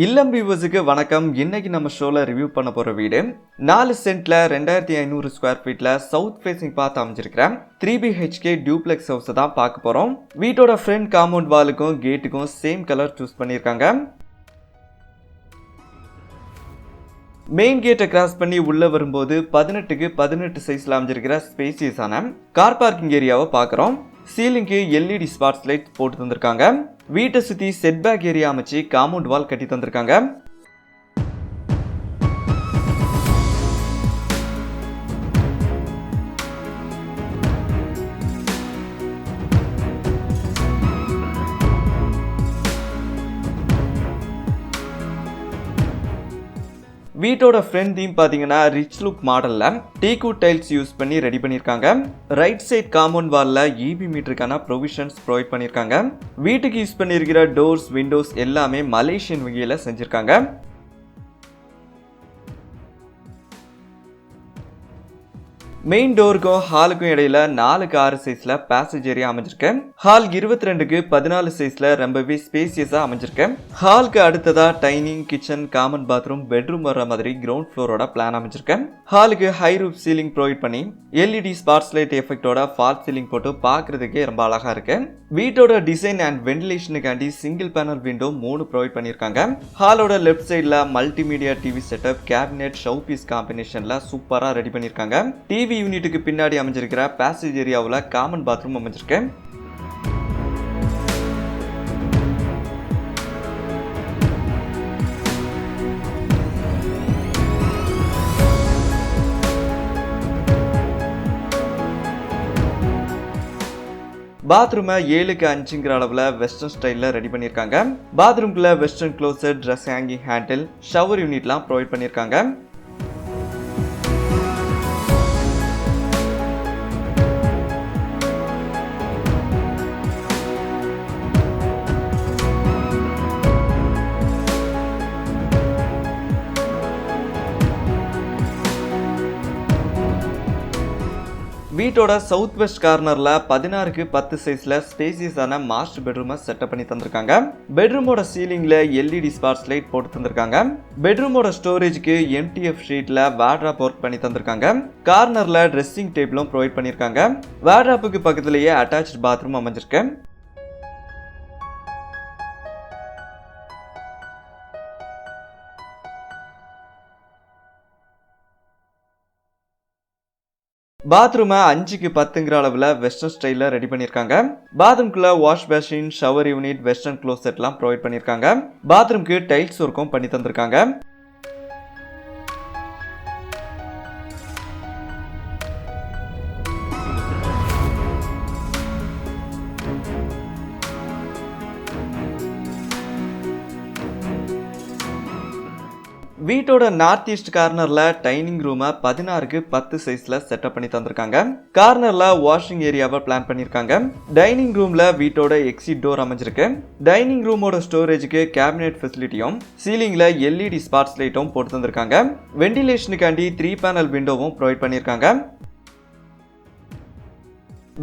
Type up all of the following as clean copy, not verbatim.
இல்லம் வியூவர்ஸுக்கு வணக்கம். இன்னைக்கு நம்ம ஷோல ரிவ்யூ பண்ண போற வீடு 4 சென்ட்ல 2500 ஸ்கொயர் ஃபீட்ல சவுத் ஃபேசிங் பார்த்து அமைஞ்சிருக்கிற 3BHK Duplex ஹவுஸ் தான் பார்க்க போறோம். வீட்டோட ஃப்ரண்ட் காம்பவுண்ட் வாலுக்கும் கேட்டுக்கும் சேம் கலர் சூஸ் பண்ணியிருக்காங்க. மெயின் கேட்டை கிராஸ் பண்ணி உள்ள வரும்போது 18க்கு 18 சைஸ்ல அமைஞ்சிருக்கிற ஸ்பேசியஸான கார் பார்க்கிங் ஏரியாவை பார்க்குறோம். சீலிங்க்கு எல்இடி ஸ்பாட்ஸ் லைட் போட்டு தந்திருக்காங்க. வீட்டை சுற்றி செட்பேக் ஏரியா அமைச்சு காம்பவுண்ட் வால் கட்டி தந்திருக்காங்க. வீட்டோட ஃப்ரண்ட் தீம் பார்த்தீங்கன்னா ரிச் லுக் மாடலில் டீக்வுட் டைல்ஸ் யூஸ் பண்ணி ரெடி பண்ணியிருக்காங்க. ரைட் சைட் காம்பவுண்ட் வாலில் இபி மீட்டருக்கான ப்ரொவிஷன்ஸ் ப்ரொவைட் பண்ணியிருக்காங்க. வீட்டுக்கு யூஸ் பண்ணியிருக்கிற டோர்ஸ் விண்டோஸ் எல்லாமே மலேசியன் வகையில் செஞ்சுருக்காங்க. மெயின் டோருக்கும் ஹாலுக்கும் இடையில 4க்கு 6 சைஸ்ல பேசேஜ் ஏரியா அமைஞ்சிருக்கு. ஹால் 22க்கு 14 சைஸ்ல ரொம்பவே ஸ்பேசியஸா அமைஞ்சிருக்கு. ஹாலுக்கு அடுத்ததா dining, kitchen, common bathroom, bedroom வர்ற மாதிரி கிரவுண்ட் ஃப்ளோரோட பிளான் அமைஞ்சிருக்கு. ஹாலுக்கு ஹை ரூப் சீலிங் ப்ரொவைட் பண்ணி எல்இடி ஸ்பாட்ஸ் லைட் எஃபெக்டோட ஃபால் சீலிங் போட்டு பார்க்கறதுக்கே ரொம்ப அழகா இருக்கு. வீட்டோட டிசைன் அண்ட் வென்டிலேஷனுக்காண்டி சிங்கிள் பேனல் விண்டோ 3 ப்ரொவைட் பண்ணியிருக்காங்க. ஹாலோட லெஃப்ட் சைட்ல multimedia TV setup, cabinet, showpiece காம்பினேஷன்ல சூப்பரா ரெடி பண்ணியிருக்காங்க. டிவி யூனிட்டுக்கு பின்னாடி அமைஞ்சிருக்கிற பேசேஜ் ஏரியாவுல காமன் பாத்ரூம் அமைஞ்சிருக்கு. பாத்ரூமை 7க்கு 5ங்கிற அளவுல வெஸ்டர்ன் ஸ்டைல்ல ரெடி பண்ணியிருக்காங்க. பாத்ரூம்குள்ள western closet, dress hanging handle, shower யூனிட்லாம் ப்ரொவைட் பண்ணியிருக்காங்க. வீட்டோட சவுத் வெஸ்ட் கார்னர்ல 16க்கு 10 சைஸ்ல ஸ்பேசியஸான மாஸ்டர் பெட்ரூமை செட்டப் பண்ணி தந்திருக்காங்க. பெட்ரூமோட சீலிங்ல எல்இடி ஸ்பாட்ஸ் லைட் போட்டு தந்திருக்காங்க. பெட்ரூமோட ஸ்டோரேஜ்க்கு எம்டிஎஃப் ஷீட்ல வார்ட்ராப் ஒர்க் பண்ணி தந்திருக்காங்க. கார்னர்ல ட்ரெஸ்ஸிங் டேபிளும் ப்ரொவைட் பண்ணியிருக்காங்க. வார்ட்ராப்புக்கு பக்கத்திலேயே அட்டாச்ட் பாத்ரூம் அமைஞ்சிருக்கு. பாத்ரூமை 5க்கு 10ங்கிற அளவுல வெஸ்டர்ன் ஸ்டைல்ல ரெடி பண்ணியிருக்காங்க. பாத்ரூம்குள்ள wash basin, shower unit, western க்ளோசெட்லாம் ப்ரொவைட் பண்ணியிருக்காங்க. பாத்ரூம்க்கு டைல்ஸ் ஒர்க்கும் பண்ணி தந்திருக்காங்க. வீட்டோட நார்த் ஈஸ்ட் கார்னர்ல டைனிங் ரூமை 16க்கு 10 சைஸ்ல செட்டப் பண்ணி தந்திருக்காங்க. கார்னர்ல வாஷிங் ஏரியாவை பிளான் பண்ணியிருக்காங்க. டைனிங் ரூம்ல வீட்டோட எக்ஸிட் டோர் அமைஞ்சிருக்கு. டைனிங் ரூமோட ஸ்டோரேஜுக்கு கேபினெட் ஃபெசிலிட்டியும் சீலிங்ல எல்இடி ஸ்பாட்ஸ் லைட்டும் போட்டு தந்திருக்காங்க. வென்டிலேஷனுக்காண்டி 3 பேனல் விண்டோவும் ப்ரொவைட் பண்ணியிருக்காங்க.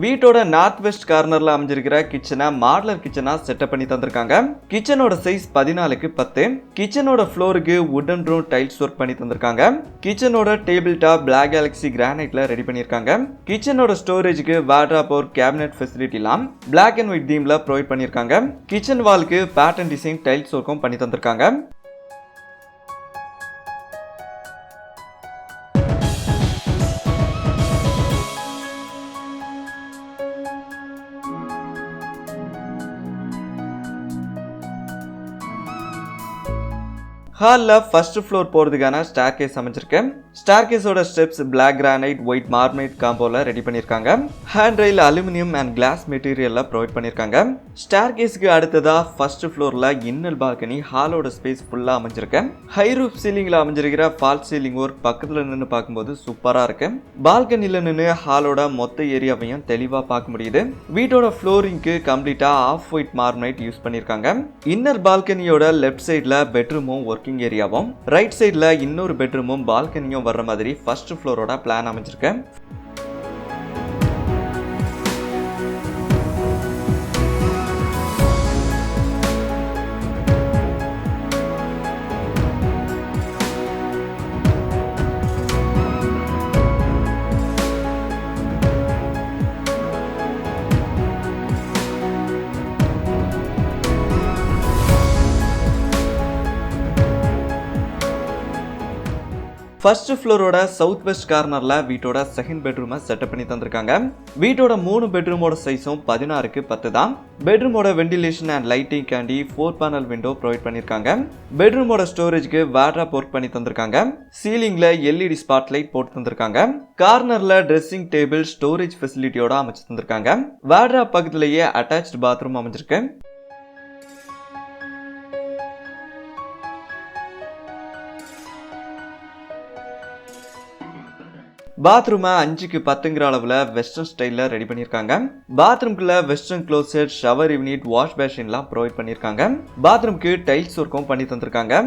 வீட்டோட நார்த் வெஸ்ட் கார்னர்ல அமைஞ்சிருக்கிற கிச்சனை மாடலர் கிச்சனா செட்டப் பண்ணி தந்திருக்காங்க. கிச்சனோட சைஸ் 14க்கு 10. கிச்சனோட ஃப்ளோருக்கு வுடன் ரோட் டைல்ஸ் ஒர்க் பண்ணி தந்திருக்காங்க. கிச்சனோட டேபிள் டாப் பிளாக் கேலக்ஸி கிரானைட்ல ரெடி பண்ணியிருக்காங்க. கிச்சனோட ஸ்டோரேஜுக்கு வார்ட்ராப் ஒரு கேபினெட் ஃபெசிலிட்டிலாம் பிளாக் அண்ட் ஒயிட் தீம்ல ப்ரொவைட் பண்ணியிருக்காங்க. கிச்சன் வால்க்கு பேட்டர்ன் டிசைன் டைல்ஸ் ஒர்க்கும் பண்ணி தந்திருக்காங்க. ஹால்ல ஃபர்ஸ்ட் ஃப்ளோர் போறதுக்கான ஸ்டேர்கேஸ் அமைஞ்சிருக்கு. ஸ்டேர்கேஸோட steps black granite, white marbonite காம்போல ரெடி பண்ணியிருக்காங்க. Hand rail aluminium and glass மெட்டீரியல்ல ப்ரொவைட் பண்ணியிருக்காங்க. ஸ்டேர்கேஸ்க்கு அடுத்ததா ஃபர்ஸ்ட் ஃப்ளோர்ல இன்னர் பால்கனி ஹாலோட ஸ்பேஸ் ஃபுல்லா அமைஞ்சிருக்கு. ஹை ரூப் சீலிங்ல அமைஞ்சிருக்கிற ஃபால் சீலிங் ஒர்க் பக்கத்துல நின்று பார்க்கும்போது சூப்பரா இருக்கு. பால்கனில நின்று ஹாலோட மொத்த ஏரியாவையும் தெளிவா பார்க்க முடியுது. வீட்டோட ஃப்ளோரிங்க்கு கம்ப்ளீட்டா ஆஃப் ஒயிட் மார்பனைட் யூஸ் பண்ணியிருக்காங்க. இன்னர் பால்கனியோட லெஃப்ட் சைட்ல பெட்ரூமும் ஒர்க்கிங் ஏரியாவும், ரைட் சைட்ல இன்னொரு பெட்ரூமும் பால்கனியும் வர்ற மாதிரி ஃபர்ஸ்ட் ஃப்ளோரோட பிளான் அமைஞ்சிருக்கு. ஃபர்ஸ்ட் ஃப்ளோரோட சவுத் வெஸ்ட் கார்னர்ல வீட்டோட செகண்ட் பெட்ரூமை செட்டப் பண்ணி தந்திருக்காங்க. வீட்டோட 3 பெட்ரூமோட சைஸும் 16க்கு 10 தான். பெட்ரூமோட வென்டிலேஷன் அண்ட் லைட்டிங் காண்டி 4 பேனல் விண்டோ ப்ரொவைட் பண்ணிருக்காங்க. பெட்ரூமோட ஸ்டோரேஜ்க்கு வார்ட்ரோப் ஒர்க் பண்ணி தந்திருக்காங்க. சீலிங்ல LED ஸ்பாட் லைட் போட்டு தந்திருக்காங்க. கார்னர்ல ட்ரெஸ்ஸிங் டேபிள் ஸ்டோரேஜ் ஃபெசிலிட்டியோட அமைச்சு தந்திருக்காங்க. வார்ட்ரோப் பக்கத்திலேயே அட்டாச்ட் பாத்ரூம் அமைஞ்சிருக்கு. பாத்ரூம் 5க்கு 10ங்கிற அளவுல வெஸ்டர்ன் ஸ்டைல்ல ரெடி பண்ணிருக்காங்க. பாத்ரூம்குள்ள western closet, shower unit, wash பேஷன்லாம் ப்ரொவைட் பண்ணிருக்காங்க. பாத்ரூம்க்கு டைல்ஸ் ஒர்க்கும் பண்ணி தந்திருக்காங்க.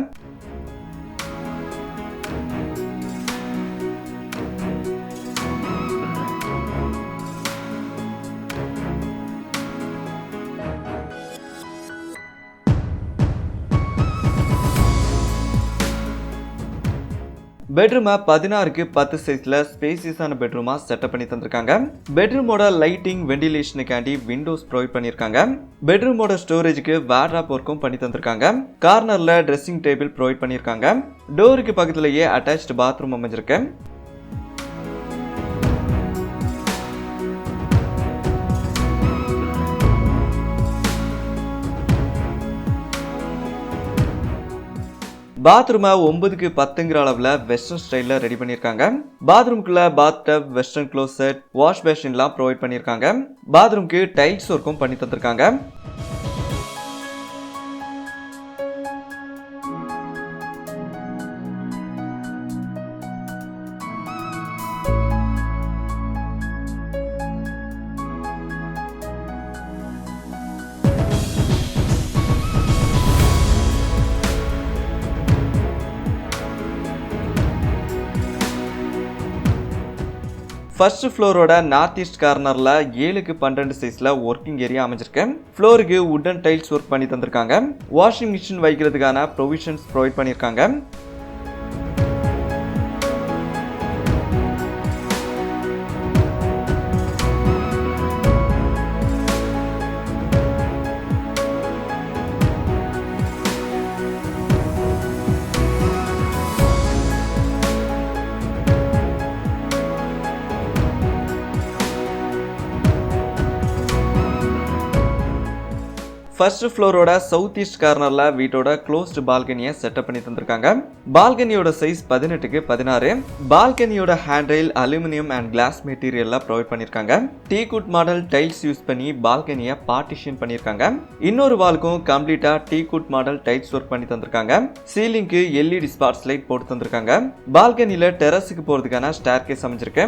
பெட்ரூமை 16க்கு 10 சைஸ்ல ஸ்பேசியஸான பெட்ரூமா செட்டப் பண்ணி தந்திருக்காங்க. பெட்ரூமோட லைட்டிங் வென்டிலேஷனுக்காண்டி விண்டோஸ் ப்ரொவைட் பண்ணிருக்காங்க. பெட்ரூமோட ஸ்டோரேஜ்க்கு வார்ட்ரோப் ஒர்க்கும் பண்ணி தந்திருக்காங்க. கார்னர்ல ட்ரெஸ்ஸிங் டேபிள் ப்ரொவைட் பண்ணிருக்காங்க. டோருக்கு பக்கத்திலேயே அட்டாச்ட் பாத்ரூம் அமைஞ்சிருக்கு. பாத்ரூமை 9க்கு 10ங்கிற அளவுல வெஸ்டர்ன் ஸ்டைல்ல ரெடி பண்ணிருக்காங்க. பாத்ரூம்குள்ள bath tub, western closet, wash பேஷன்லாம் ப்ரொவைட் பண்ணிருக்காங்க. பாத்ரூம்க்கு டைல்ஸ் ஒர்க்கும் பண்ணி தந்திருக்காங்க. ஃபர்ஸ்ட் ஃப்ளோரோட நார்த் ஈஸ்ட் கார்னர்ல 7க்கு 12 சைஸ்ல ஒர்க்கிங் ஏரியா அமைஞ்சிருக்கு. ஃப்ளோருக்கு வுடன் டைல்ஸ் ஒர்க் பண்ணி தந்திருக்காங்க. வாஷிங் மிஷின் வைக்கிறதுக்கான ப்ரொவிஷன்ஸ் ப்ரொவைட் பண்ணிருக்காங்க. ஃபர்ஸ்ட் ஃப்ளோரோட சவுத் ஈஸ்ட் கார்னர்ல வீட்டோட க்ளோஸ்டு பால்கனியை செட்டப் பண்ணி தந்திருக்காங்க. பால்கனியோட சைஸ் 18க்கு 16. பால்கனியோட hand rail aluminium and glass மெட்டீரியல்ல ப்ரொவைட் பண்ணிருக்காங்க. டீக்குட் மாடல் டைல்ஸ் யூஸ் பண்ணி பால்கனியை பார்ட்டிஷன் பண்ணிருக்காங்க. இன்னொரு வால்க்கும் கம்ப்ளீட்டா டீக்குட் மாடல் டைல்ஸ் ஒர்க் பண்ணி தந்திருக்காங்க. சீலிங்க்கு LED ஸ்பாட்ஸ் லைட் போட்டு தந்திருக்காங்க. பால்கனில டெரஸுக்கு போறதுக்கான ஸ்டேர்கேஸ் அமைஞ்சிருக்கு.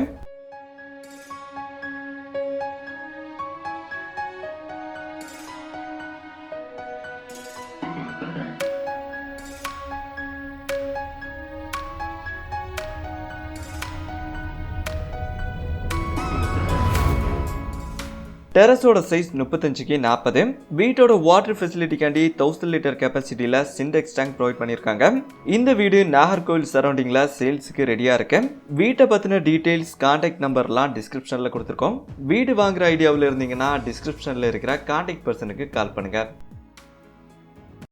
டெரஸோட சைஸ் 35க்கு 40. வீட்டோட வாட்டர் ஃபெசிலிட்டிக்காண்டி 1000 லிட்டர் கெப்பாசிட்டியில சிண்டெக்ஸ் டேங்க் ப்ரொவைட் பண்ணிருக்காங்க. இந்த வீடு நாகர்கோயில் சரௌண்டிங்ல சேல்ஸுக்கு ரெடியா இருக்கு. வீட்டை பத்தின டீடைல்ஸ், கான்டாக்ட் நம்பர்லாம் டிஸ்கிரிப்ஷன்ல கொடுத்துருக்கோம். வீடு வாங்குற ஐடியாவில் இருந்தீங்கன்னா டிஸ்கிரிப்ஷன்ல இருக்கிற கான்டாக்ட் பர்சனுக்கு கால் பண்ணுங்க.